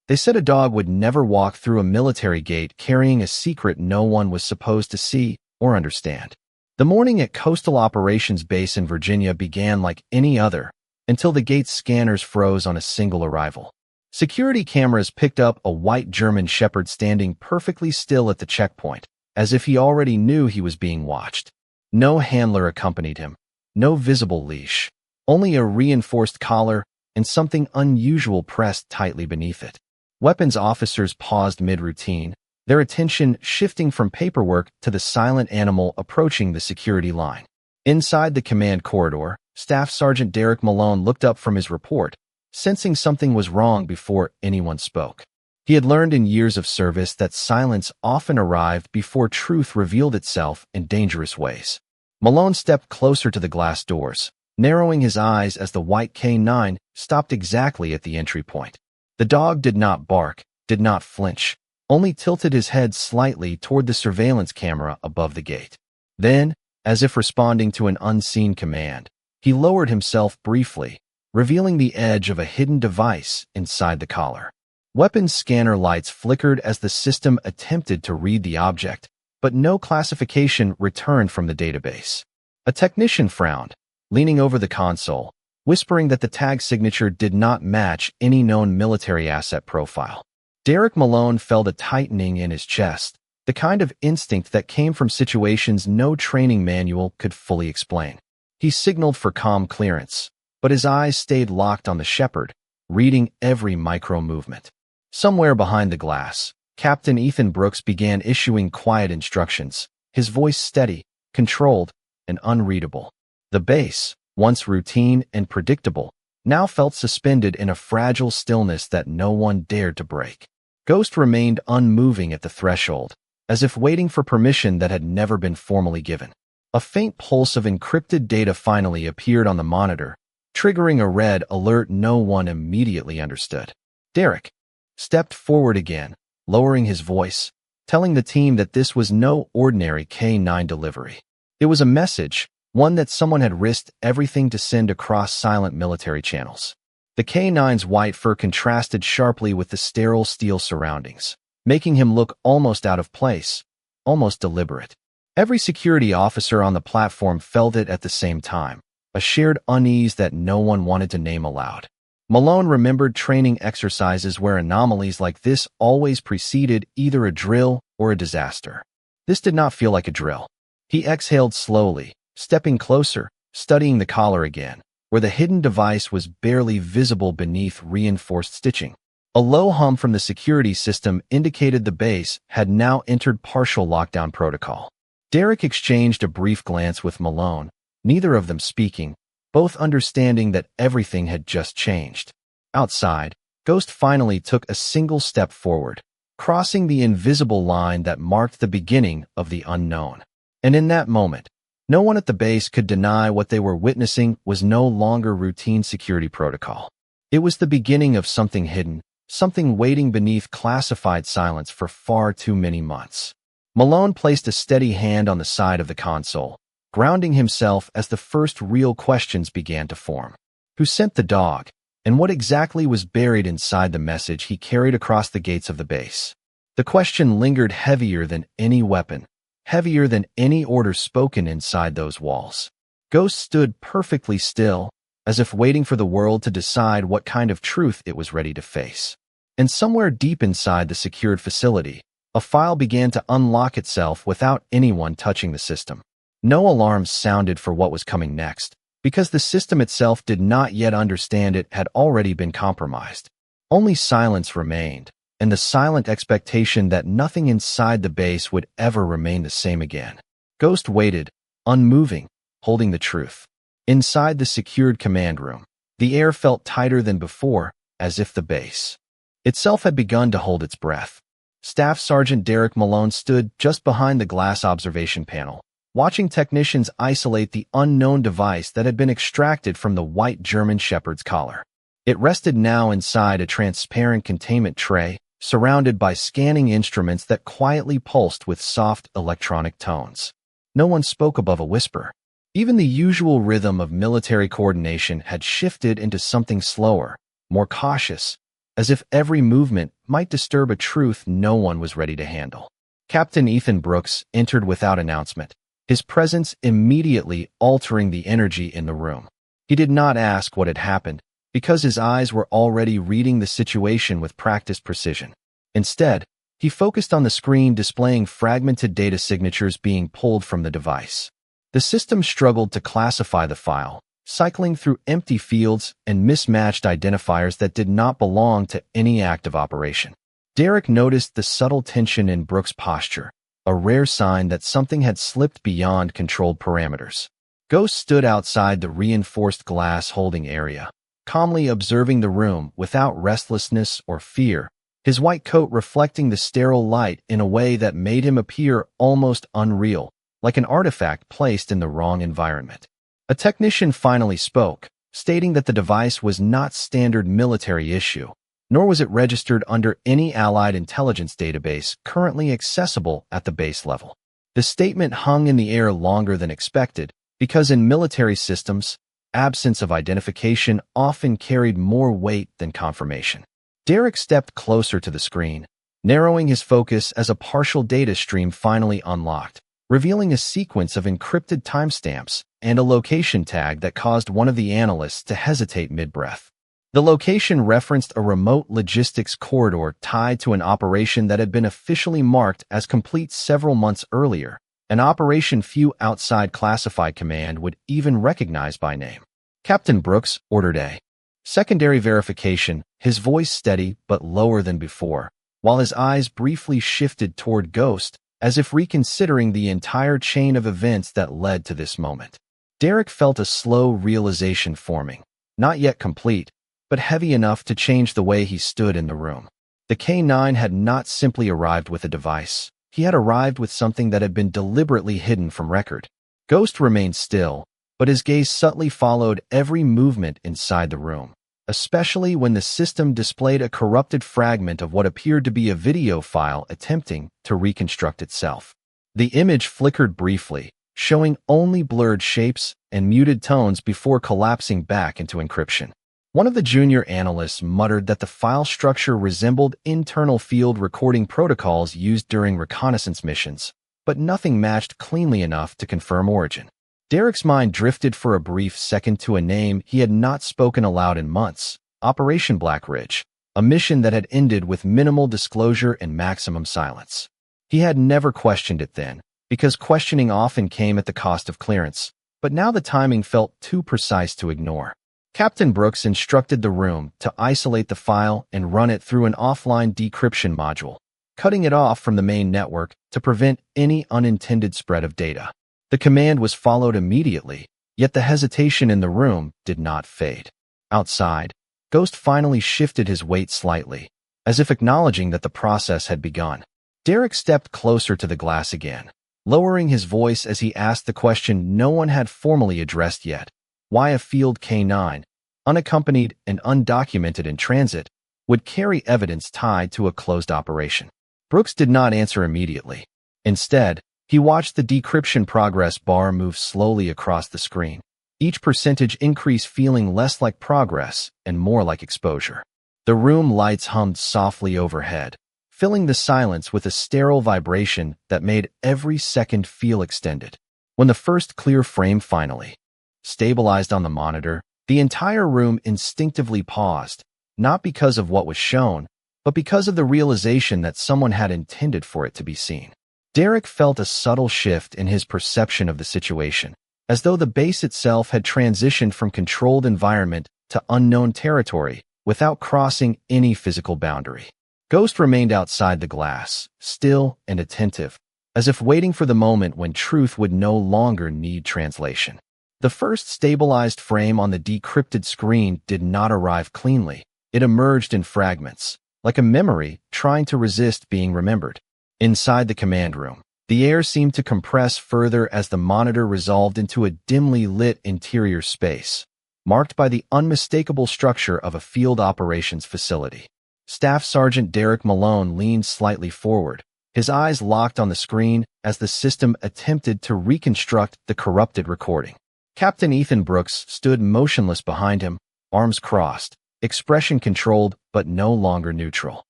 They said a dog would never walk through a military gate carrying a secret no one was supposed to see or understand. The morning at Coastal Operations Base in Virginia began like any other, until the gate's scanners froze on a single arrival. Security cameras picked up a white German Shepherd standing perfectly still at the checkpoint, as if he already knew he was being watched. No handler accompanied him, no visible leash, only a reinforced collar and something unusual pressed tightly beneath it. Weapons officers paused mid-routine, their attention shifting from paperwork to the silent animal approaching the security line. Inside the command corridor, Staff Sergeant Derek Malone looked up from his report, sensing something was wrong before anyone spoke. He had learned in years of service that silence often arrived before truth revealed itself in dangerous ways. Malone stepped closer to the glass doors, narrowing his eyes as the white K9 stopped exactly at the entry point. The dog did not bark, did not flinch, only tilted his head slightly toward the surveillance camera above the gate. Then, as if responding to an unseen command, he lowered himself briefly, revealing the edge of a hidden device inside the collar. Weapons scanner lights flickered as the system attempted to read the object, but no classification returned from the database. A technician frowned, leaning over the console, whispering that the tag signature did not match any known military asset profile. Derek Malone felt a tightening in his chest, the kind of instinct that came from situations no training manual could fully explain. He signaled for calm clearance, but his eyes stayed locked on the Shepherd, reading every micro-movement. Somewhere behind the glass, Captain Ethan Brooks began issuing quiet instructions, his voice steady, controlled, and unreadable. The base, once routine and predictable, now felt suspended in a fragile stillness that no one dared to break. Ghost remained unmoving at the threshold, as if waiting for permission that had never been formally given. A faint pulse of encrypted data finally appeared on the monitor, triggering a red alert no one immediately understood. Derek stepped forward again, lowering his voice, telling the team that this was no ordinary K9 delivery. It was a message, one that someone had risked everything to send across silent military channels. The K9's white fur contrasted sharply with the sterile steel surroundings, making him look almost out of place, almost deliberate. Every security officer on the platform felt it at the same time, a shared unease that no one wanted to name aloud. Malone remembered training exercises where anomalies like this always preceded either a drill or a disaster. This did not feel like a drill. He exhaled slowly, stepping closer, studying the collar again, where the hidden device was barely visible beneath reinforced stitching. A low hum from the security system indicated the base had now entered partial lockdown protocol. Derek exchanged a brief glance with Malone, neither of them speaking, both understanding that everything had just changed. Outside, Ghost finally took a single step forward, crossing the invisible line that marked the beginning of the unknown. And in that moment, no one at the base could deny what they were witnessing was no longer routine security protocol. It was the beginning of something hidden, something waiting beneath classified silence for far too many months. Malone placed a steady hand on the side of the console, grounding himself as the first real questions began to form. Who sent the dog, and what exactly was buried inside the message he carried across the gates of the base? The question lingered heavier than any weapon, heavier than any order spoken inside those walls. Ghost stood perfectly still, as if waiting for the world to decide what kind of truth it was ready to face. And somewhere deep inside the secured facility, a file began to unlock itself without anyone touching the system. No alarms sounded for what was coming next, because the system itself did not yet understand it had already been compromised. Only silence remained, and the silent expectation that nothing inside the base would ever remain the same again. Ghost waited, unmoving, holding the truth. Inside the secured command room, the air felt tighter than before, as if the base itself had begun to hold its breath. Staff Sergeant Derek Malone stood just behind the glass observation panel, watching technicians isolate the unknown device that had been extracted from the white German Shepherd's collar. It rested now inside a transparent containment tray, surrounded by scanning instruments that quietly pulsed with soft electronic tones. No one spoke above a whisper. Even the usual rhythm of military coordination had shifted into something slower, more cautious, as if every movement might disturb a truth no one was ready to handle. Captain Ethan Brooks entered without announcement, his presence immediately altering the energy in the room. He did not ask what had happened, because his eyes were already reading the situation with practiced precision. Instead, he focused on the screen displaying fragmented data signatures being pulled from the device. The system struggled to classify the file, cycling through empty fields and mismatched identifiers that did not belong to any active operation. Derek noticed the subtle tension in Brooks' posture, a rare sign that something had slipped beyond controlled parameters. Ghost stood outside the reinforced glass holding area, calmly observing the room without restlessness or fear, his white coat reflecting the sterile light in a way that made him appear almost unreal, like an artifact placed in the wrong environment. A technician finally spoke, stating that the device was not standard military issue, nor was it registered under any Allied intelligence database currently accessible at the base level. The statement hung in the air longer than expected, because in military systems, absence of identification often carried more weight than confirmation. Derek stepped closer to the screen, narrowing his focus as a partial data stream finally unlocked, revealing a sequence of encrypted timestamps and a location tag that caused one of the analysts to hesitate mid-breath. The location referenced a remote logistics corridor tied to an operation that had been officially marked as complete several months earlier, an operation few outside classified command would even recognize by name. Captain Brooks ordered a secondary verification, his voice steady but lower than before, while his eyes briefly shifted toward Ghost, as if reconsidering the entire chain of events that led to this moment. Derek felt a slow realization forming, not yet complete, but heavy enough to change the way he stood in the room. The K-9 had not simply arrived with a device. He had arrived with something that had been deliberately hidden from record. Ghost remained still, but his gaze subtly followed every movement inside the room, especially when the system displayed a corrupted fragment of what appeared to be a video file attempting to reconstruct itself. The image flickered briefly, showing only blurred shapes and muted tones before collapsing back into encryption. One of the junior analysts muttered that the file structure resembled internal field recording protocols used during reconnaissance missions, but nothing matched cleanly enough to confirm origin. Derek's mind drifted for a brief second to a name he had not spoken aloud in months, Operation Black Ridge, a mission that had ended with minimal disclosure and maximum silence. He had never questioned it then, because questioning often came at the cost of clearance, but now the timing felt too precise to ignore. Captain Brooks instructed the room to isolate the file and run it through an offline decryption module, cutting it off from the main network to prevent any unintended spread of data. The command was followed immediately, yet the hesitation in the room did not fade. Outside, Ghost finally shifted his weight slightly, as if acknowledging that the process had begun. Derek stepped closer to the glass again, lowering his voice as he asked the question no one had formally addressed yet. Why a field K-9, unaccompanied and undocumented in transit, would carry evidence tied to a closed operation? Brooks did not answer immediately. Instead, he watched the decryption progress bar move slowly across the screen, each percentage increase feeling less like progress and more like exposure. The room lights hummed softly overhead, filling the silence with a sterile vibration that made every second feel extended. When the first clear frame finally stabilized on the monitor, the entire room instinctively paused, not because of what was shown, but because of the realization that someone had intended for it to be seen. Derek felt a subtle shift in his perception of the situation, as though the base itself had transitioned from controlled environment to unknown territory without crossing any physical boundary. Ghost remained outside the glass, still and attentive, as if waiting for the moment when truth would no longer need translation. The first stabilized frame on the decrypted screen did not arrive cleanly. It emerged in fragments, like a memory trying to resist being remembered. Inside the command room, the air seemed to compress further as the monitor resolved into a dimly lit interior space, marked by the unmistakable structure of a field operations facility. Staff Sergeant Derek Malone leaned slightly forward, his eyes locked on the screen as the system attempted to reconstruct the corrupted recording. Captain Ethan Brooks stood motionless behind him, arms crossed, expression controlled but no longer neutral.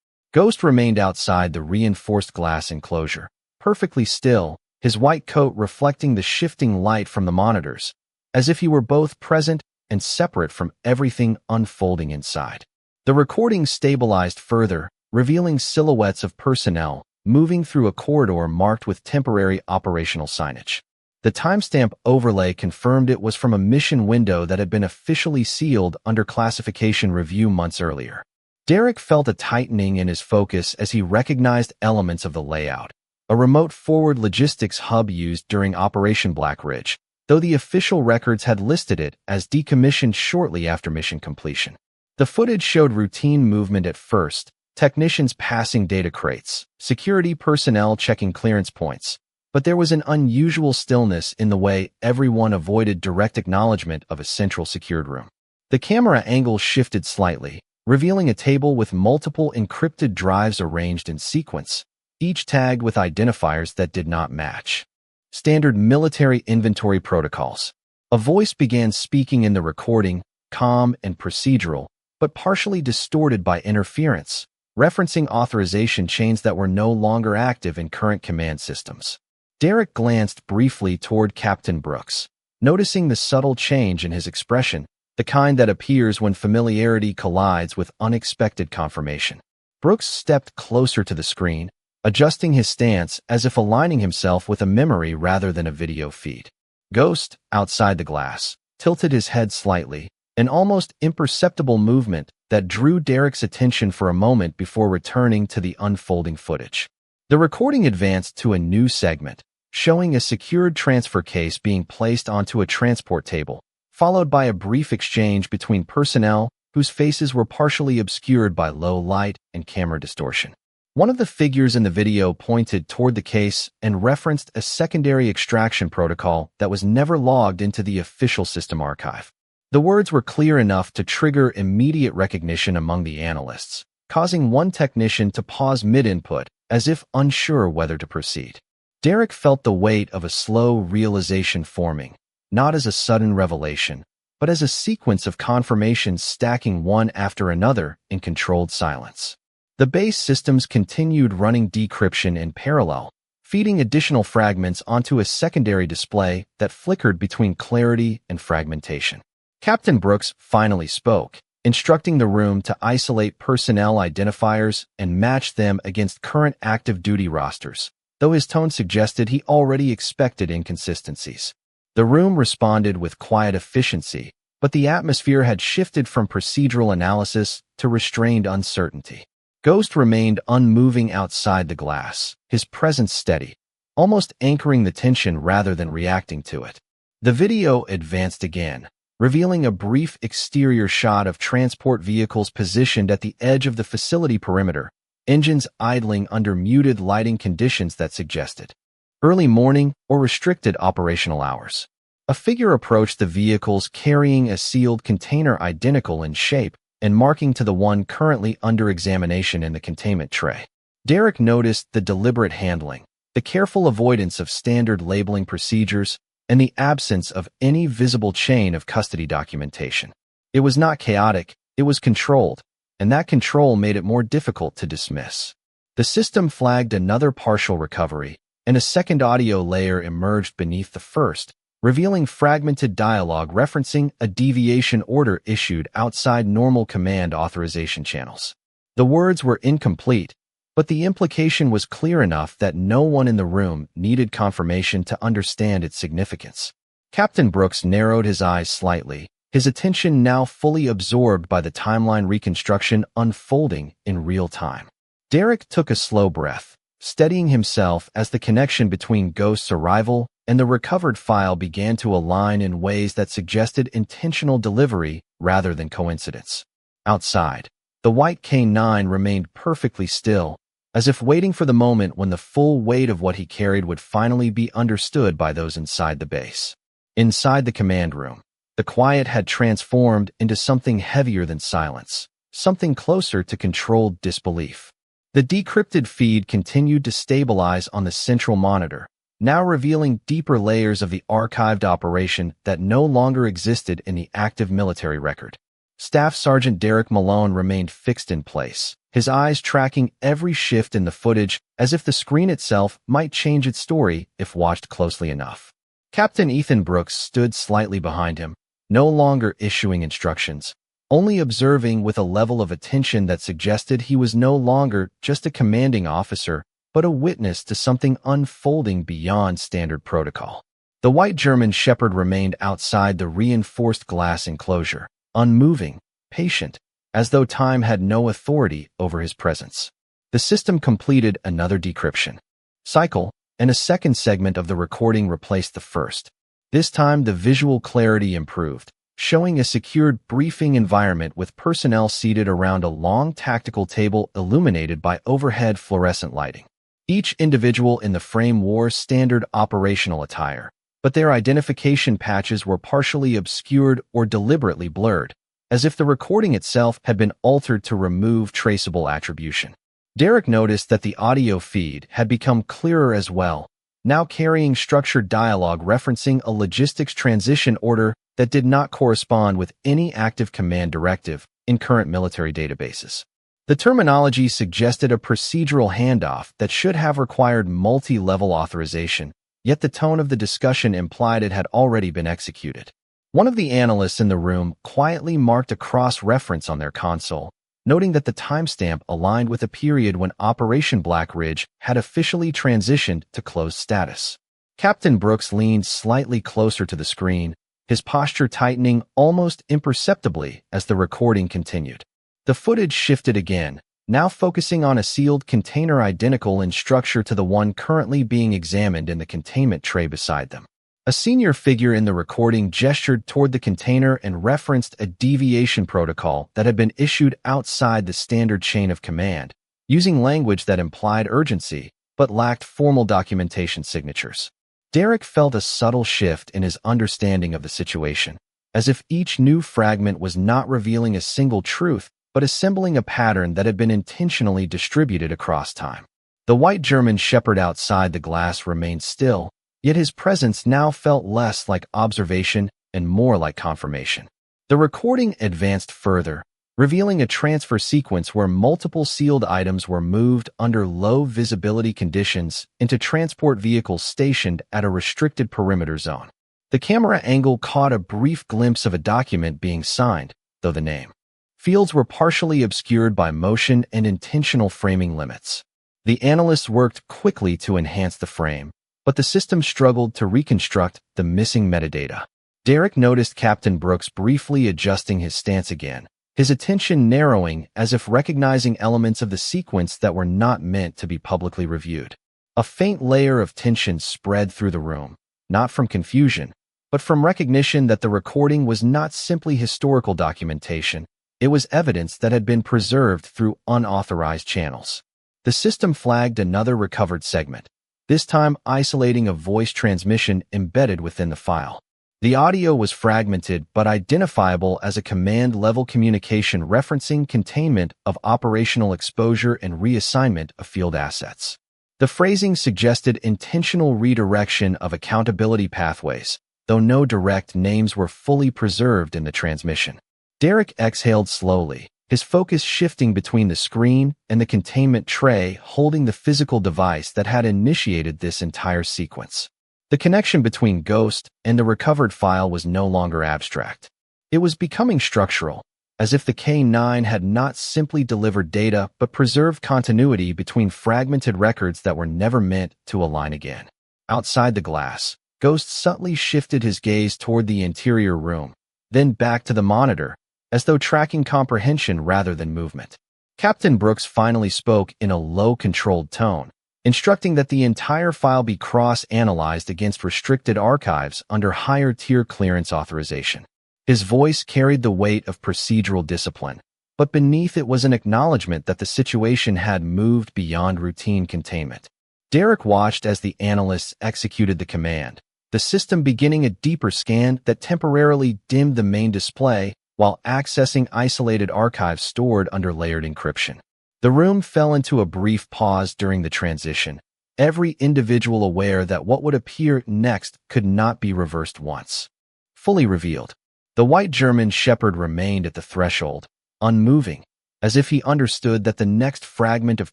Ghost remained outside the reinforced glass enclosure, perfectly still, his white coat reflecting the shifting light from the monitors, as if he were both present and separate from everything unfolding inside. The recording stabilized further, revealing silhouettes of personnel moving through a corridor marked with temporary operational signage. The timestamp overlay confirmed it was from a mission window that had been officially sealed under classification review months earlier. Derek felt a tightening in his focus as he recognized elements of the layout. A remote forward logistics hub used during Operation Black Ridge, though the official records had listed it as decommissioned shortly after mission completion. The footage showed routine movement at first, technicians passing data crates, security personnel checking clearance points, but there was an unusual stillness in the way everyone avoided direct acknowledgement of a central secured room. The camera angle shifted slightly, revealing a table with multiple encrypted drives arranged in sequence, each tagged with identifiers that did not match. Standard military inventory protocols. A voice began speaking in the recording, calm and procedural, but partially distorted by interference, referencing authorization chains that were no longer active in current command systems. Derek glanced briefly toward Captain Brooks, noticing the subtle change in his expression, the kind that appears when familiarity collides with unexpected confirmation. Brooks stepped closer to the screen, adjusting his stance as if aligning himself with a memory rather than a video feed. Ghost, outside the glass, tilted his head slightly, an almost imperceptible movement that drew Derek's attention for a moment before returning to the unfolding footage. The recording advanced to a new segment, showing a secured transfer case being placed onto a transport table, followed by a brief exchange between personnel whose faces were partially obscured by low light and camera distortion. One of the figures in the video pointed toward the case and referenced a secondary extraction protocol that was never logged into the official system archive. The words were clear enough to trigger immediate recognition among the analysts, causing one technician to pause mid-input, as if unsure whether to proceed. Derek felt the weight of a slow realization forming, not as a sudden revelation, but as a sequence of confirmations stacking one after another in controlled silence. The base systems continued running decryption in parallel, feeding additional fragments onto a secondary display that flickered between clarity and fragmentation. Captain Brooks finally spoke, instructing the room to isolate personnel identifiers and match them against current active duty rosters, though his tone suggested he already expected inconsistencies. The room responded with quiet efficiency, but the atmosphere had shifted from procedural analysis to restrained uncertainty. Ghost remained unmoving outside the glass, his presence steady, almost anchoring the tension rather than reacting to it. The video advanced again, revealing a brief exterior shot of transport vehicles positioned at the edge of the facility perimeter, engines idling under muted lighting conditions that suggested early morning or restricted operational hours. A figure approached the vehicles carrying a sealed container identical in shape and marking to the one currently under examination in the containment tray. Derek noticed the deliberate handling, the careful avoidance of standard labeling procedures, and the absence of any visible chain of custody documentation. It was not chaotic, it was controlled, and that control made it more difficult to dismiss. The system flagged another partial recovery, and a second audio layer emerged beneath the first, revealing fragmented dialogue referencing a deviation order issued outside normal command authorization channels. The words were incomplete, but the implication was clear enough that no one in the room needed confirmation to understand its significance. Captain Brooks narrowed his eyes slightly, his attention now fully absorbed by the timeline reconstruction unfolding in real time. Derek took a slow breath, steadying himself as the connection between Ghost's arrival and the recovered file began to align in ways that suggested intentional delivery rather than coincidence. Outside, the white K9 remained perfectly still, as if waiting for the moment when the full weight of what he carried would finally be understood by those inside the base. Inside the command room, the quiet had transformed into something heavier than silence, something closer to controlled disbelief. The decrypted feed continued to stabilize on the central monitor, now revealing deeper layers of the archived operation that no longer existed in the active military record. Staff Sergeant Derek Malone remained fixed in place, his eyes tracking every shift in the footage as if the screen itself might change its story if watched closely enough. Captain Ethan Brooks stood slightly behind him, no longer issuing instructions, only observing with a level of attention that suggested he was no longer just a commanding officer, but a witness to something unfolding beyond standard protocol. The white German shepherd remained outside the reinforced glass enclosure, unmoving, patient, as though time had no authority over his presence. The system completed another decryption cycle, and a second segment of the recording replaced the first. This time, the visual clarity improved, showing a secured briefing environment with personnel seated around a long tactical table illuminated by overhead fluorescent lighting. Each individual in the frame wore standard operational attire, but their identification patches were partially obscured or deliberately blurred, as if the recording itself had been altered to remove traceable attribution. Derek noticed that the audio feed had become clearer as well, now carrying structured dialogue referencing a logistics transition order that did not correspond with any active command directive in current military databases. The terminology suggested a procedural handoff that should have required multi-level authorization, yet the tone of the discussion implied it had already been executed. One of the analysts in the room quietly marked a cross-reference on their console, noting that the timestamp aligned with a period when Operation Black Ridge had officially transitioned to closed status. Captain Brooks leaned slightly closer to the screen, his posture tightening almost imperceptibly as the recording continued. The footage shifted again, now focusing on a sealed container identical in structure to the one currently being examined in the containment tray beside them. A senior figure in the recording gestured toward the container and referenced a deviation protocol that had been issued outside the standard chain of command, using language that implied urgency but lacked formal documentation signatures. Derek felt a subtle shift in his understanding of the situation, as if each new fragment was not revealing a single truth, but assembling a pattern that had been intentionally distributed across time. The white German shepherd outside the glass remained still, yet his presence now felt less like observation and more like confirmation. The recording advanced further, revealing a transfer sequence where multiple sealed items were moved under low visibility conditions into transport vehicles stationed at a restricted perimeter zone. The camera angle caught a brief glimpse of a document being signed, though the name fields were partially obscured by motion and intentional framing limits. The analysts worked quickly to enhance the frame, but the system struggled to reconstruct the missing metadata. Derek noticed Captain Brooks briefly adjusting his stance again, his attention narrowing as if recognizing elements of the sequence that were not meant to be publicly reviewed. A faint layer of tension spread through the room, not from confusion, but from recognition that the recording was not simply historical documentation. It was evidence that had been preserved through unauthorized channels. The system flagged another recovered segment, this time isolating a voice transmission embedded within the file. The audio was fragmented but identifiable as a command-level communication referencing containment of operational exposure and reassignment of field assets. The phrasing suggested intentional redirection of accountability pathways, though no direct names were fully preserved in the transmission. Derek exhaled slowly, his focus shifting between the screen and the containment tray holding the physical device that had initiated this entire sequence. The connection between Ghost and the recovered file was no longer abstract. It was becoming structural, as if the K9 had not simply delivered data but preserved continuity between fragmented records that were never meant to align again. Outside the glass, Ghost subtly shifted his gaze toward the interior room, then back to the monitor, as though tracking comprehension rather than movement. Captain Brooks finally spoke in a low, controlled tone, instructing that the entire file be cross-analyzed against restricted archives under higher-tier clearance authorization. His voice carried the weight of procedural discipline, but beneath it was an acknowledgement that the situation had moved beyond routine containment. Derek watched as the analysts executed the command, the system beginning a deeper scan that temporarily dimmed the main display while accessing isolated archives stored under layered encryption. The room fell into a brief pause during the transition, every individual aware that what would appear next could not be reversed once. Fully revealed. The white German shepherd remained at the threshold, unmoving, as if he understood that the next fragment of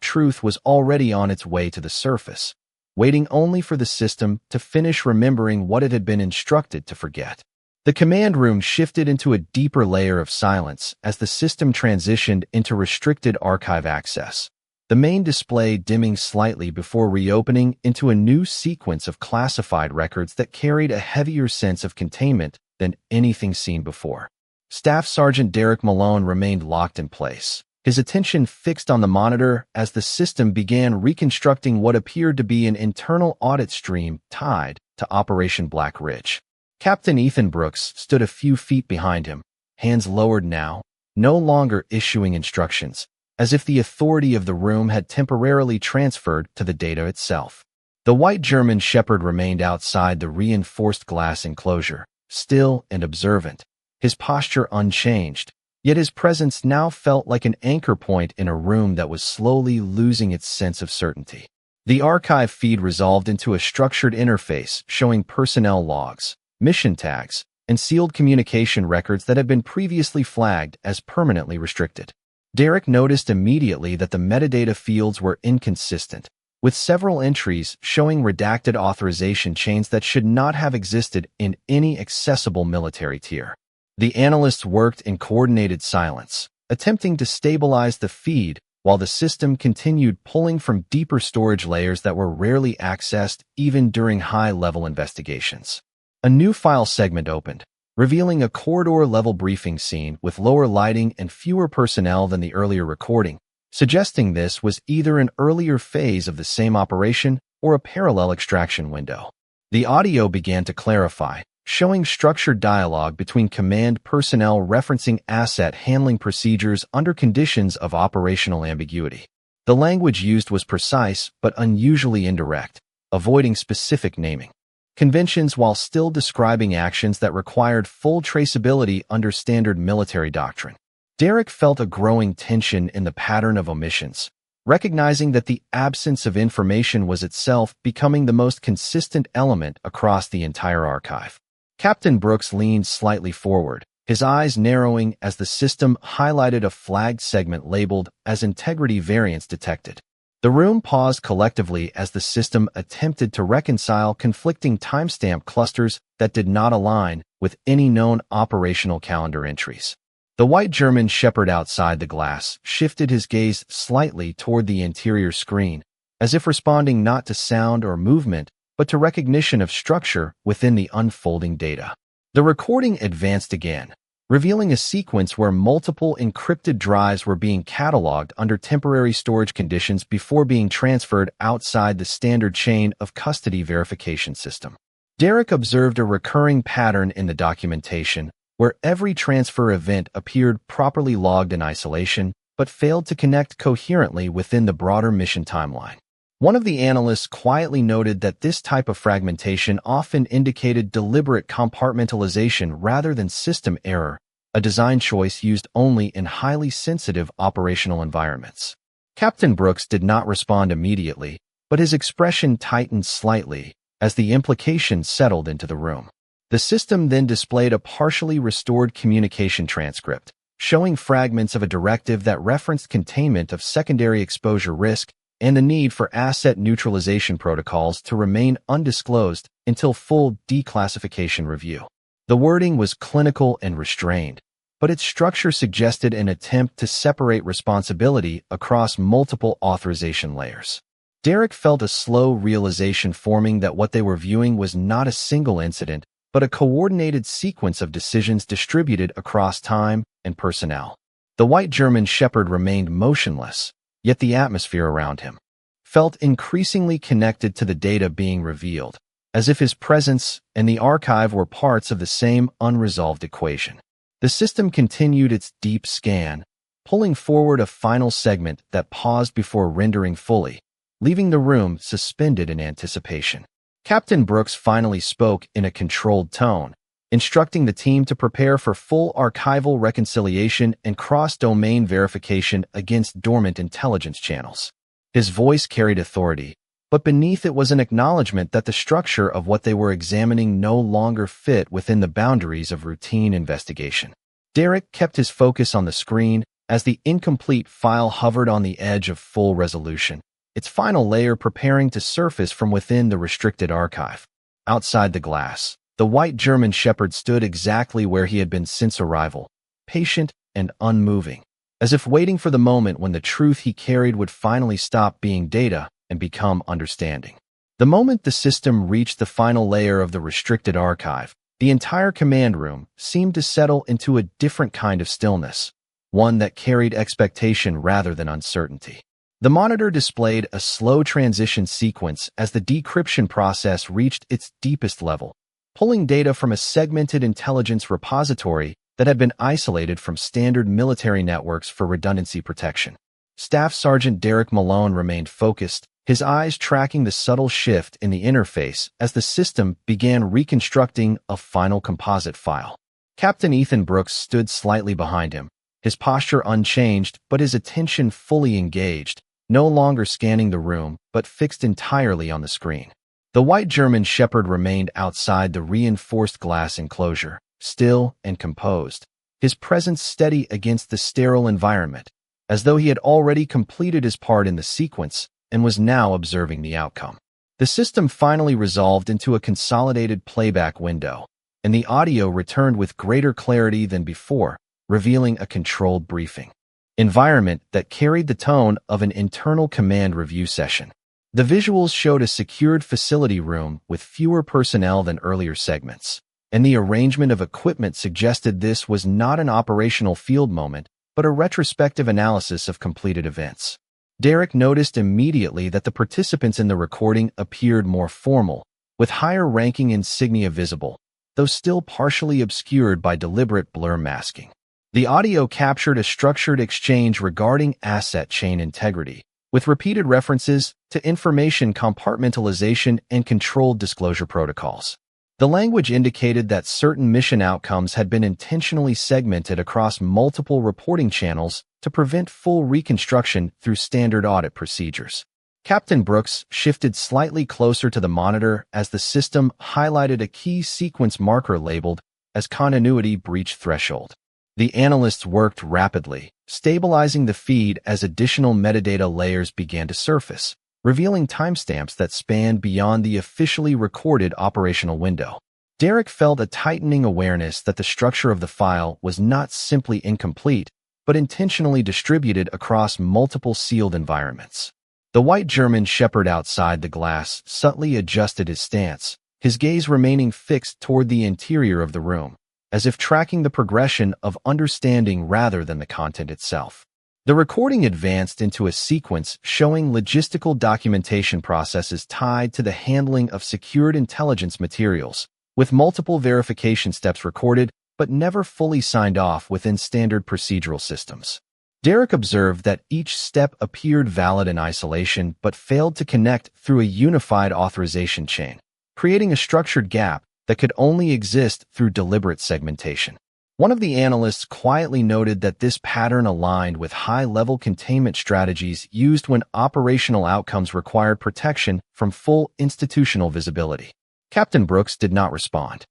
truth was already on its way to the surface, waiting only for the system to finish remembering what it had been instructed to forget. The command room shifted into a deeper layer of silence as the system transitioned into restricted archive access, the main display dimming slightly before reopening into a new sequence of classified records that carried a heavier sense of containment than anything seen before. Staff Sergeant Derek Malone remained locked in place, his attention fixed on the monitor as the system began reconstructing what appeared to be an internal audit stream tied to Operation Black Ridge. Captain Ethan Brooks stood a few feet behind him, hands lowered now, no longer issuing instructions, as if the authority of the room had temporarily transferred to the data itself. The white German shepherd remained outside the reinforced glass enclosure, still and observant, his posture unchanged, yet his presence now felt like an anchor point in a room that was slowly losing its sense of certainty. The archive feed resolved into a structured interface showing personnel logs, mission tags, and sealed communication records that had been previously flagged as permanently restricted. Derek noticed immediately that the metadata fields were inconsistent, with several entries showing redacted authorization chains that should not have existed in any accessible military tier. The analysts worked in coordinated silence, attempting to stabilize the feed while the system continued pulling from deeper storage layers that were rarely accessed even during high-level investigations. A new file segment opened, revealing a corridor-level briefing scene with lower lighting and fewer personnel than the earlier recording, suggesting this was either an earlier phase of the same operation or a parallel extraction window. The audio began to clarify, showing structured dialogue between command personnel referencing asset handling procedures under conditions of operational ambiguity. The language used was precise but unusually indirect, avoiding specific naming conventions while still describing actions that required full traceability under standard military doctrine. Derek felt a growing tension in the pattern of omissions, recognizing that the absence of information was itself becoming the most consistent element across the entire archive. Captain Brooks leaned slightly forward, his eyes narrowing as the system highlighted a flagged segment labeled as Integrity Variance Detected. The room paused collectively as the system attempted to reconcile conflicting timestamp clusters that did not align with any known operational calendar entries. The white German shepherd outside the glass shifted his gaze slightly toward the interior screen, as if responding not to sound or movement, but to recognition of structure within the unfolding data. The recording advanced again, revealing a sequence where multiple encrypted drives were being cataloged under temporary storage conditions before being transferred outside the standard chain of custody verification system. Derek observed a recurring pattern in the documentation, where every transfer event appeared properly logged in isolation, but failed to connect coherently within the broader mission timeline. One of the analysts quietly noted that this type of fragmentation often indicated deliberate compartmentalization rather than system error, a design choice used only in highly sensitive operational environments. Captain Brooks did not respond immediately, but his expression tightened slightly as the implications settled into the room. The system then displayed a partially restored communication transcript, showing fragments of a directive that referenced containment of secondary exposure risk and the need for asset neutralization protocols to remain undisclosed until full declassification review. The wording was clinical and restrained, but its structure suggested an attempt to separate responsibility across multiple authorization layers. Derek felt a slow realization forming that what they were viewing was not a single incident, but a coordinated sequence of decisions distributed across time and personnel. The white German shepherd remained motionless, yet the atmosphere around him felt increasingly connected to the data being revealed, as if his presence and the archive were parts of the same unresolved equation. The system continued its deep scan, pulling forward a final segment that paused before rendering fully, leaving the room suspended in anticipation. Captain Brooks finally spoke in a controlled tone, instructing the team to prepare for full archival reconciliation and cross-domain verification against dormant intelligence channels. His voice carried authority, but beneath it was an acknowledgement that the structure of what they were examining no longer fit within the boundaries of routine investigation. Derek kept his focus on the screen as the incomplete file hovered on the edge of full resolution, its final layer preparing to surface from within the restricted archive. Outside the glass, the white German shepherd stood exactly where he had been since arrival, patient and unmoving, as if waiting for the moment when the truth he carried would finally stop being data and become understanding. The moment the system reached the final layer of the restricted archive, the entire command room seemed to settle into a different kind of stillness, one that carried expectation rather than uncertainty. The monitor displayed a slow transition sequence as the decryption process reached its deepest level, pulling data from a segmented intelligence repository that had been isolated from standard military networks for redundancy protection. Staff Sergeant Derek Malone remained focused, his eyes tracking the subtle shift in the interface as the system began reconstructing a final composite file. Captain Ethan Brooks stood slightly behind him, his posture unchanged but his attention fully engaged, no longer scanning the room but fixed entirely on the screen. The white German shepherd remained outside the reinforced glass enclosure, still and composed, his presence steady against the sterile environment, as though he had already completed his part in the sequence and was now observing the outcome. The system finally resolved into a consolidated playback window, and the audio returned with greater clarity than before, revealing a controlled briefing environment that carried the tone of an internal command review session. The visuals showed a secured facility room with fewer personnel than earlier segments, and the arrangement of equipment suggested this was not an operational field moment, but a retrospective analysis of completed events. Derek noticed immediately that the participants in the recording appeared more formal, with higher-ranking insignia visible, though still partially obscured by deliberate blur masking. The audio captured a structured exchange regarding asset chain integrity, with repeated references to information compartmentalization and controlled disclosure protocols. The language indicated that certain mission outcomes had been intentionally segmented across multiple reporting channels to prevent full reconstruction through standard audit procedures. Captain Brooks shifted slightly closer to the monitor as the system highlighted a key sequence marker labeled as continuity breach threshold. The analysts worked rapidly, stabilizing the feed as additional metadata layers began to surface, revealing timestamps that spanned beyond the officially recorded operational window. Derek felt a tightening awareness that the structure of the file was not simply incomplete, but intentionally distributed across multiple sealed environments. The white German shepherd outside the glass subtly adjusted his stance, his gaze remaining fixed toward the interior of the room, as if tracking the progression of understanding rather than the content itself. The recording advanced into a sequence showing logistical documentation processes tied to the handling of secured intelligence materials, with multiple verification steps recorded but never fully signed off within standard procedural systems. Derek observed that each step appeared valid in isolation but failed to connect through a unified authorization chain, creating a structured gap that could only exist through deliberate segmentation. One of the analysts quietly noted that this pattern aligned with high-level containment strategies used when operational outcomes required protection from full institutional visibility. Captain Brooks did not respond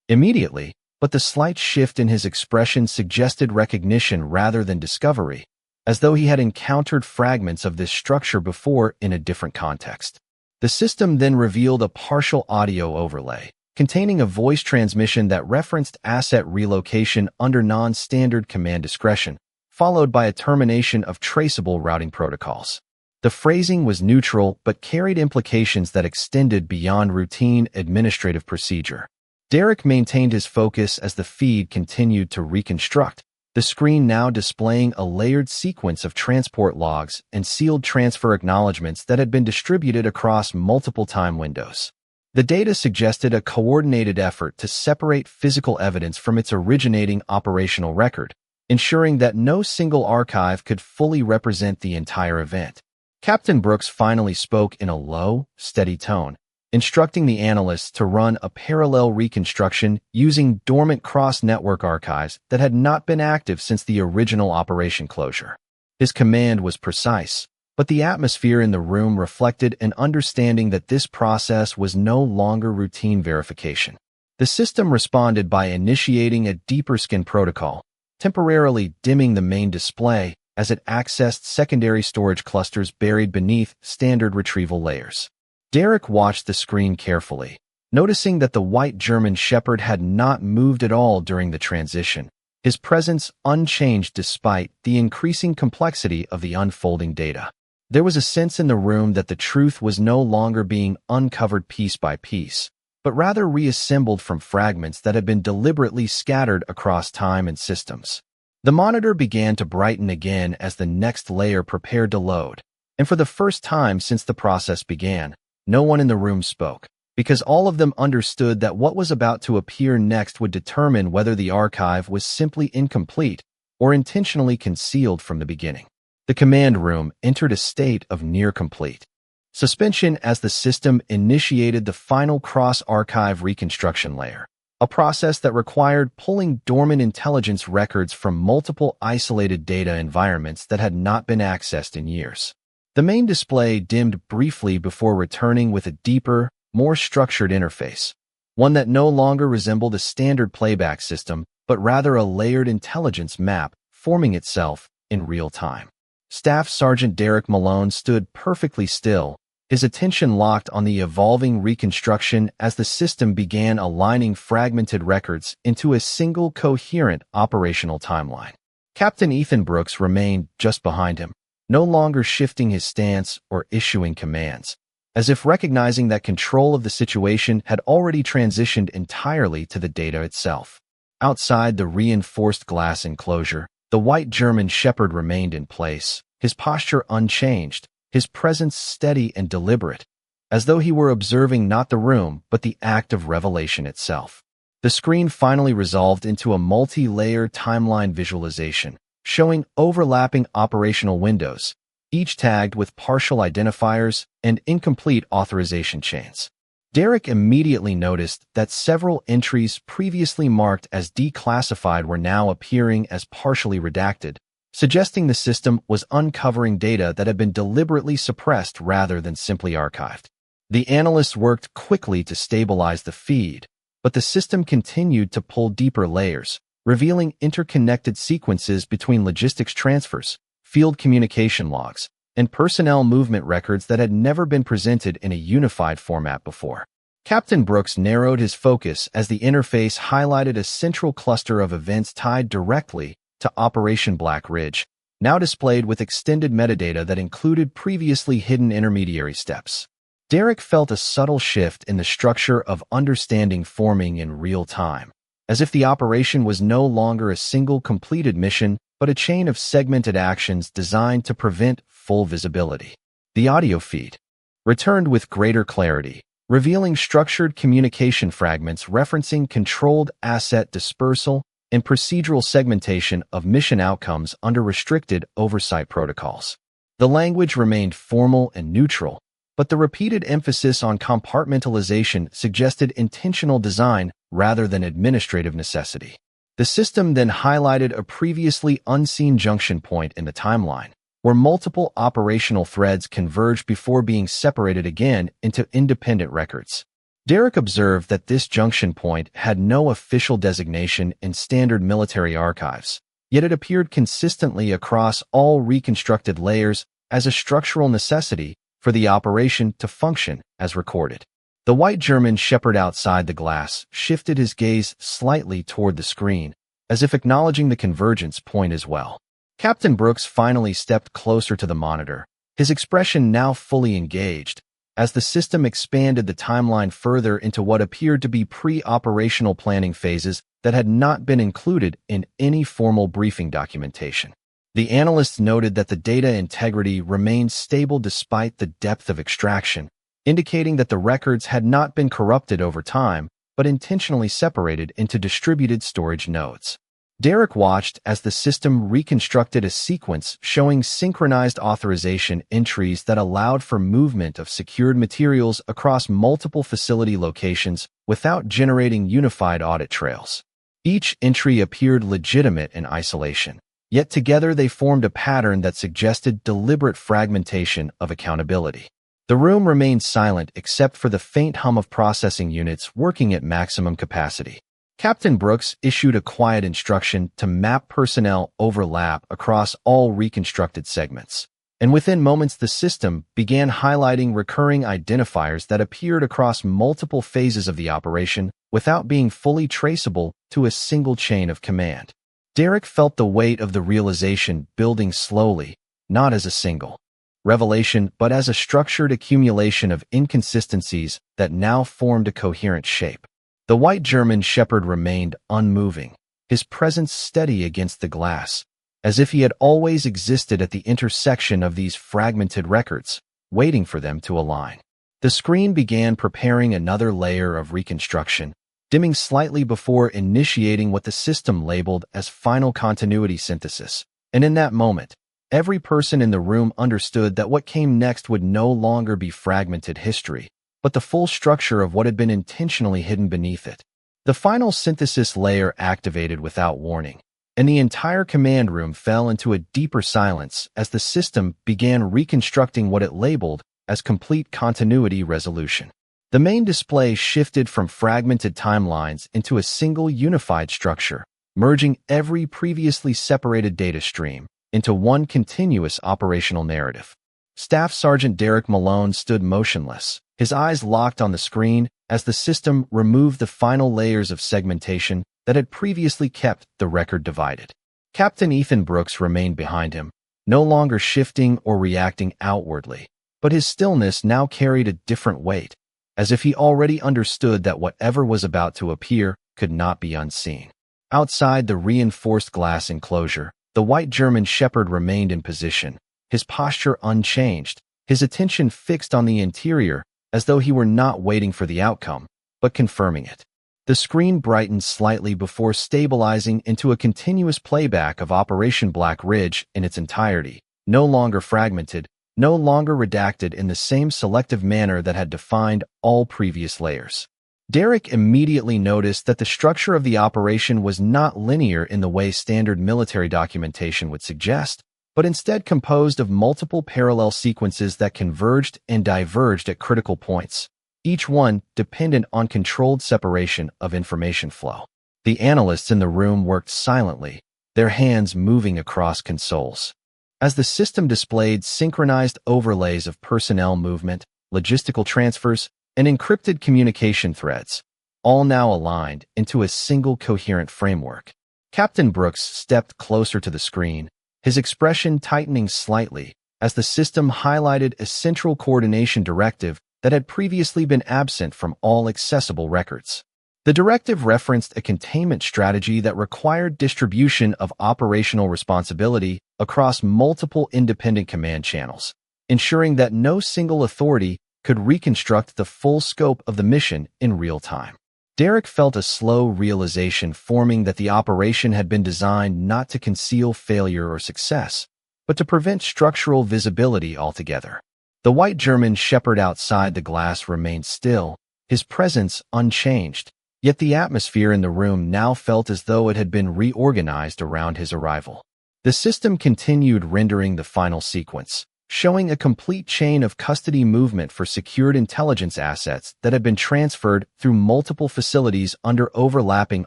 immediately, but the slight shift in his expression suggested recognition rather than discovery, as though he had encountered fragments of this structure before in a different context. The system then revealed a partial audio overlay, containing a voice transmission that referenced asset relocation under non-standard command discretion, followed by a termination of traceable routing protocols. The phrasing was neutral but carried implications that extended beyond routine administrative procedure. Derek maintained his focus as the feed continued to reconstruct, the screen now displaying a layered sequence of transport logs and sealed transfer acknowledgments that had been distributed across multiple time windows. The data suggested a coordinated effort to separate physical evidence from its originating operational record, ensuring that no single archive could fully represent the entire event. Captain Brooks finally spoke in a low, steady tone, instructing the analysts to run a parallel reconstruction using dormant cross-network archives that had not been active since the original operation closure. His command was precise, but the atmosphere in the room reflected an understanding that this process was no longer routine verification. The system responded by initiating a deeper scan protocol, temporarily dimming the main display as it accessed secondary storage clusters buried beneath standard retrieval layers. Derek watched the screen carefully, noticing that the white German Shepherd had not moved at all during the transition, his presence unchanged despite the increasing complexity of the unfolding data. There was a sense in the room that the truth was no longer being uncovered piece by piece, but rather reassembled from fragments that had been deliberately scattered across time and systems. The monitor began to brighten again as the next layer prepared to load, and for the first time since the process began, no one in the room spoke, because all of them understood that what was about to appear next would determine whether the archive was simply incomplete or intentionally concealed from the beginning. The command room entered a state of near-complete suspension as the system initiated the final cross-archive reconstruction layer, a process that required pulling dormant intelligence records from multiple isolated data environments that had not been accessed in years. The main display dimmed briefly before returning with a deeper, more structured interface, one that no longer resembled a standard playback system, but rather a layered intelligence map forming itself in real time. Staff Sergeant Derek Malone stood perfectly still, his attention locked on the evolving reconstruction as the system began aligning fragmented records into a single coherent operational timeline. Captain Ethan Brooks remained just behind him, no longer shifting his stance or issuing commands, as if recognizing that control of the situation had already transitioned entirely to the data itself. Outside the reinforced glass enclosure, the white German Shepherd remained in place, his posture unchanged, his presence steady and deliberate, as though he were observing not the room but the act of revelation itself. The screen finally resolved into a multi-layer timeline visualization, showing overlapping operational windows, each tagged with partial identifiers and incomplete authorization chains. Derek immediately noticed that several entries previously marked as declassified were now appearing as partially redacted, suggesting the system was uncovering data that had been deliberately suppressed rather than simply archived. The analysts worked quickly to stabilize the feed, but the system continued to pull deeper layers, revealing interconnected sequences between logistics transfers, field communication logs, and personnel movement records that had never been presented in a unified format before. Captain Brooks narrowed his focus as the interface highlighted a central cluster of events tied directly to Operation Black Ridge, now displayed with extended metadata that included previously hidden intermediary steps. Derek felt a subtle shift in the structure of understanding forming in real time, as if the operation was no longer a single completed mission, but a chain of segmented actions designed to prevent full visibility. The audio feed returned with greater clarity, revealing structured communication fragments referencing controlled asset dispersal and procedural segmentation of mission outcomes under restricted oversight protocols. The language remained formal and neutral, but the repeated emphasis on compartmentalization suggested intentional design rather than administrative necessity. The system then highlighted a previously unseen junction point in the timeline, where multiple operational threads converged before being separated again into independent records. Derek observed that this junction point had no official designation in standard military archives, yet it appeared consistently across all reconstructed layers as a structural necessity for the operation to function as recorded. The white German Shepherd outside the glass shifted his gaze slightly toward the screen, as if acknowledging the convergence point as well. Captain Brooks finally stepped closer to the monitor, his expression now fully engaged, as the system expanded the timeline further into what appeared to be pre-operational planning phases that had not been included in any formal briefing documentation. The analysts noted that the data integrity remained stable despite the depth of extraction, indicating that the records had not been corrupted over time, but intentionally separated into distributed storage nodes. Derek watched as the system reconstructed a sequence showing synchronized authorization entries that allowed for movement of secured materials across multiple facility locations without generating unified audit trails. Each entry appeared legitimate in isolation, Yet together they formed a pattern that suggested deliberate fragmentation of accountability. The room remained silent except for the faint hum of processing units working at maximum capacity. Captain Brooks issued a quiet instruction to map personnel overlap across all reconstructed segments. And within moments the system began highlighting recurring identifiers that appeared across multiple phases of the operation without being fully traceable to a single chain of command. Derek felt the weight of the realization building slowly, not as a single revelation, but as a structured accumulation of inconsistencies that now formed a coherent shape. The white German shepherd remained unmoving, his presence steady against the glass, as if he had always existed at the intersection of these fragmented records, waiting for them to align. The screen began preparing another layer of reconstruction, dimming slightly before initiating what the system labeled as final continuity synthesis. And in that moment, every person in the room understood that what came next would no longer be fragmented history, but the full structure of what had been intentionally hidden beneath it. The final synthesis layer activated without warning, and the entire command room fell into a deeper silence as the system began reconstructing what it labeled as complete continuity resolution. The main display shifted from fragmented timelines into a single unified structure, merging every previously separated data stream into one continuous operational narrative. Staff Sergeant Derek Malone stood motionless, his eyes locked on the screen as the system removed the final layers of segmentation that had previously kept the record divided. Captain Ethan Brooks remained behind him, no longer shifting or reacting outwardly, but his stillness now carried a different weight, as if he already understood that whatever was about to appear could not be unseen. Outside the reinforced glass enclosure, the white German shepherd remained in position, his posture unchanged, his attention fixed on the interior as though he were not waiting for the outcome, but confirming it. The screen brightened slightly before stabilizing into a continuous playback of Operation Black Ridge in its entirety, no longer fragmented, no longer redacted in the same selective manner that had defined all previous layers. Derek immediately noticed that the structure of the operation was not linear in the way standard military documentation would suggest, but instead composed of multiple parallel sequences that converged and diverged at critical points, each one dependent on controlled separation of information flow. The analysts in the room worked silently, their hands moving across consoles. As the system displayed synchronized overlays of personnel movement, logistical transfers, and encrypted communication threads, all now aligned into a single coherent framework. Captain Brooks stepped closer to the screen, his expression tightening slightly as the system highlighted a central coordination directive that had previously been absent from all accessible records. The directive referenced a containment strategy that required distribution of operational responsibility across multiple independent command channels, ensuring that no single authority could reconstruct the full scope of the mission in real time. Derek felt a slow realization forming that the operation had been designed not to conceal failure or success, but to prevent structural visibility altogether. The white German shepherd outside the glass remained still, his presence unchanged, yet the atmosphere in the room now felt as though it had been reorganized around his arrival. The system continued rendering the final sequence, showing a complete chain of custody movement for secured intelligence assets that had been transferred through multiple facilities under overlapping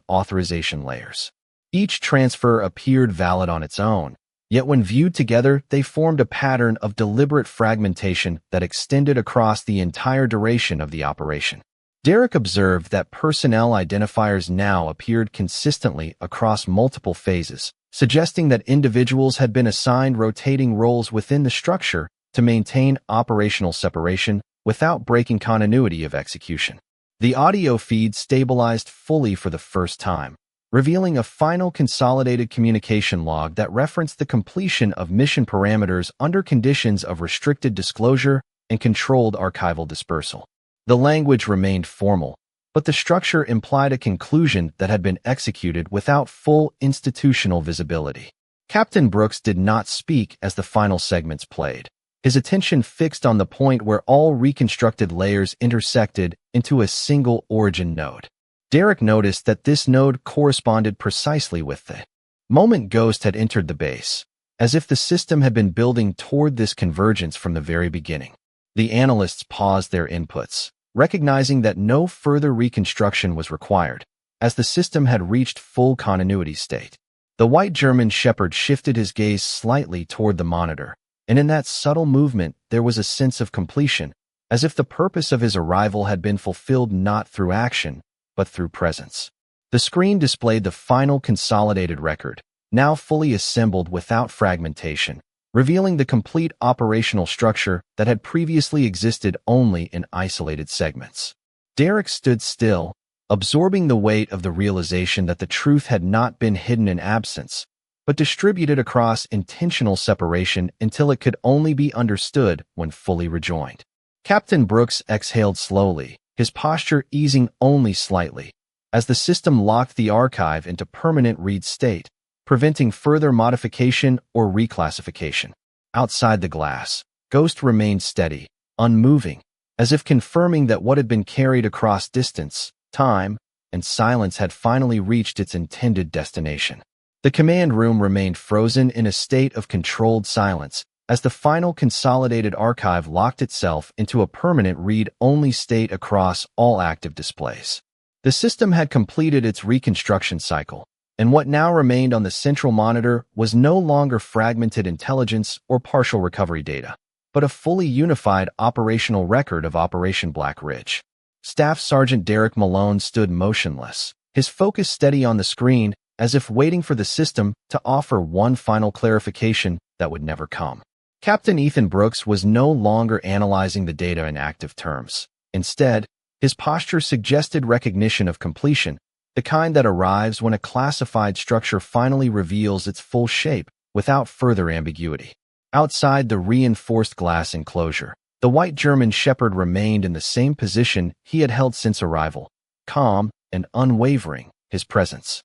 authorization layers. Each transfer appeared valid on its own, yet when viewed together, they formed a pattern of deliberate fragmentation that extended across the entire duration of the operation. Derek observed that personnel identifiers now appeared consistently across multiple phases, suggesting that individuals had been assigned rotating roles within the structure to maintain operational separation without breaking continuity of execution. The audio feed stabilized fully for the first time, revealing a final consolidated communication log that referenced the completion of mission parameters under conditions of restricted disclosure and controlled archival dispersal. The language remained formal, but the structure implied a conclusion that had been executed without full institutional visibility. Captain Brooks did not speak as the final segments played, his attention fixed on the point where all reconstructed layers intersected into a single origin node. Derek noticed that this node corresponded precisely with the Moment Ghost had entered the base, as if the system had been building toward this convergence from the very beginning. The analysts paused their inputs, recognizing that no further reconstruction was required, as the system had reached full continuity state. The white German shepherd shifted his gaze slightly toward the monitor, and in that subtle movement there was a sense of completion, as if the purpose of his arrival had been fulfilled not through action, but through presence. The screen displayed the final consolidated record, now fully assembled without fragmentation, revealing the complete operational structure that had previously existed only in isolated segments. Derek stood still, absorbing the weight of the realization that the truth had not been hidden in absence, but distributed across intentional separation until it could only be understood when fully rejoined. Captain Brooks exhaled slowly, his posture easing only slightly, as the system locked the archive into permanent read state, preventing further modification or reclassification. Outside the glass, Ghost remained steady, unmoving, as if confirming that what had been carried across distance, time, and silence had finally reached its intended destination. The command room remained frozen in a state of controlled silence as the final consolidated archive locked itself into a permanent read-only state across all active displays. The system had completed its reconstruction cycle, and what now remained on the central monitor was no longer fragmented intelligence or partial recovery data, but a fully unified operational record of Operation Black Ridge. Staff Sergeant Derek Malone stood motionless, his focus steady on the screen, as if waiting for the system to offer one final clarification that would never come. Captain Ethan Brooks was no longer analyzing the data in active terms. Instead, his posture suggested recognition of completion, the kind that arrives when a classified structure finally reveals its full shape without further ambiguity. Outside the reinforced glass enclosure, the white German shepherd remained in the same position he had held since arrival, calm and unwavering, his presence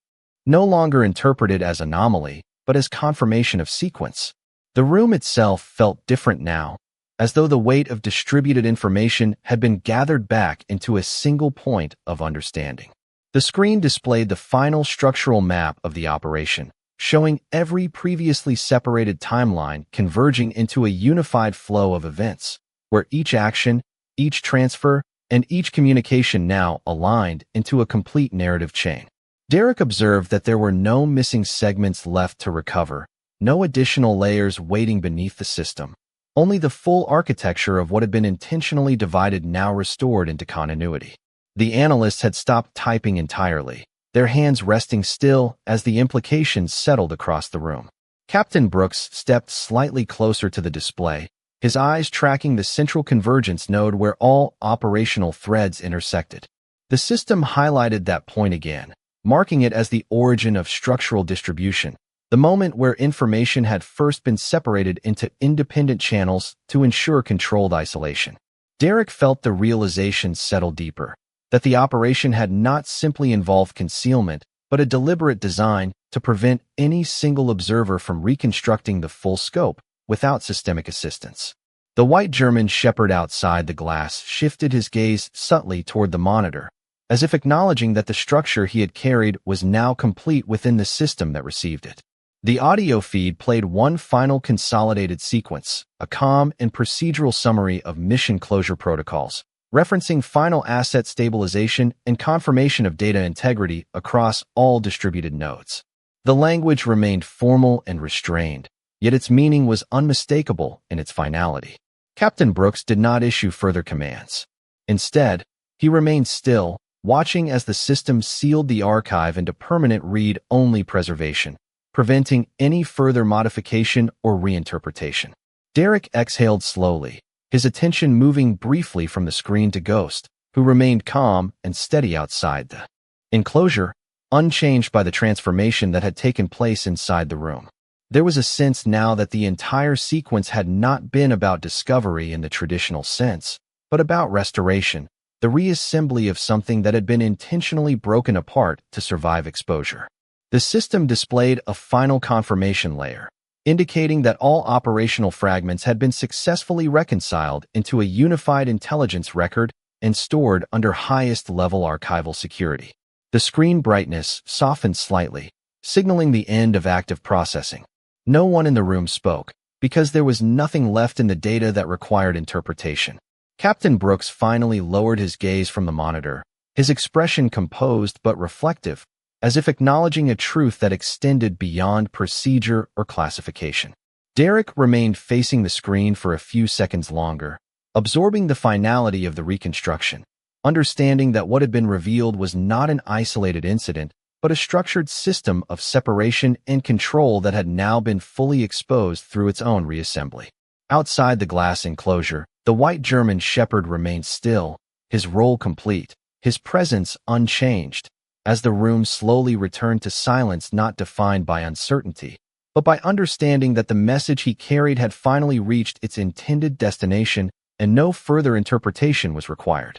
no longer interpreted as anomaly, but as confirmation of sequence. The room itself felt different now, as though the weight of distributed information had been gathered back into a single point of understanding. The screen displayed the final structural map of the operation, showing every previously separated timeline converging into a unified flow of events, where each action, each transfer, and each communication now aligned into a complete narrative chain. Derek observed that there were no missing segments left to recover, no additional layers waiting beneath the system. Only the full architecture of what had been intentionally divided now restored into continuity. The analysts had stopped typing entirely, their hands resting still as the implications settled across the room. Captain Brooks stepped slightly closer to the display, his eyes tracking the central convergence node where all operational threads intersected. The system highlighted that point again, marking it as the origin of structural distribution, the moment where information had first been separated into independent channels to ensure controlled isolation. Derek felt the realization settle deeper, that the operation had not simply involved concealment, but a deliberate design to prevent any single observer from reconstructing the full scope without systemic assistance. The white German shepherd outside the glass shifted his gaze subtly toward the monitor, as if acknowledging that the structure he had carried was now complete within the system that received it. The audio feed played one final consolidated sequence, a calm and procedural summary of mission closure protocols, referencing final asset stabilization and confirmation of data integrity across all distributed nodes. The language remained formal and restrained, yet its meaning was unmistakable in its finality. Captain Brooks did not issue further commands. Instead, he remained still, watching as the system sealed the archive into permanent read-only preservation, preventing any further modification or reinterpretation. Derek exhaled slowly, his attention moving briefly from the screen to Ghost, who remained calm and steady outside the enclosure, unchanged by the transformation that had taken place inside the room. There was a sense now that the entire sequence had not been about discovery in the traditional sense, but about restoration, the reassembly of something that had been intentionally broken apart to survive exposure. The system displayed a final confirmation layer, indicating that all operational fragments had been successfully reconciled into a unified intelligence record and stored under highest-level archival security. The screen brightness softened slightly, signaling the end of active processing. No one in the room spoke, because there was nothing left in the data that required interpretation. Captain Brooks finally lowered his gaze from the monitor, his expression composed but reflective, as if acknowledging a truth that extended beyond procedure or classification. Derek remained facing the screen for a few seconds longer, absorbing the finality of the reconstruction, understanding that what had been revealed was not an isolated incident, but a structured system of separation and control that had now been fully exposed through its own reassembly. Outside the glass enclosure, the white German shepherd remained still, his role complete, his presence unchanged, as the room slowly returned to silence not defined by uncertainty, but by understanding that the message he carried had finally reached its intended destination and no further interpretation was required.